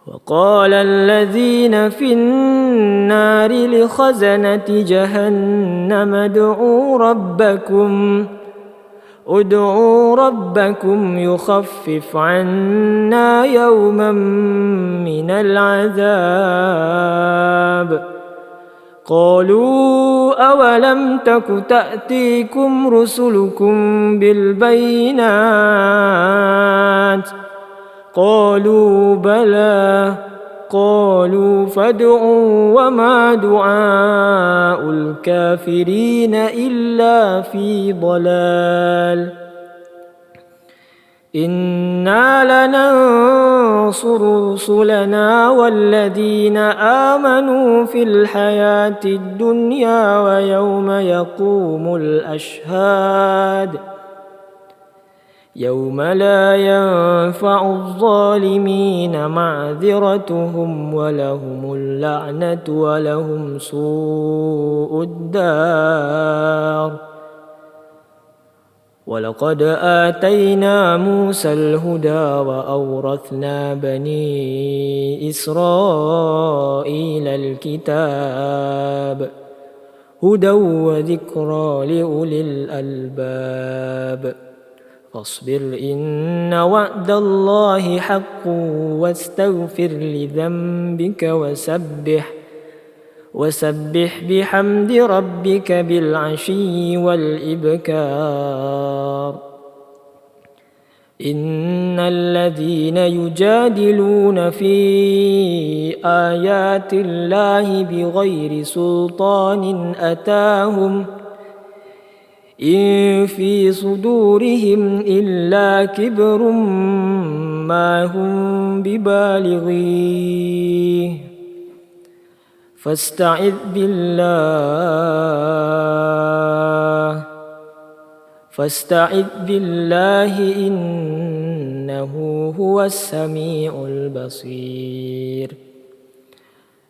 وقال الذين في النار لخزنة جهنم ادعوا ربكم يخفف عنا يوما من العذاب. قالوا أولم تك تأتيكم رسلكم بالبينات قالوا بلى. قالوا فادعوا وما دعاء الكافرين إلا في ضلال. إنا لننصر رسلنا والذين آمنوا في الحياة الدنيا ويوم يقوم الأشهاد يوم لا ينفع الظالمين معذرتهم ولهم اللعنة ولهم سوء الدار. ولقد آتينا موسى الهدى وأورثنا بني إسرائيل الكتاب هدى وذكرى لأولي الألباب. فاصبر إن وعد الله حق واستغفر لذنبك وسبح بحمد ربك بالعشي والإبكار. إن الذين يجادلون في آيات الله بغير سلطان أتاهم إن في صدورهم إلا كبر ما هم ببالغيه فاستعذ بالله إنه هو السميع البصير.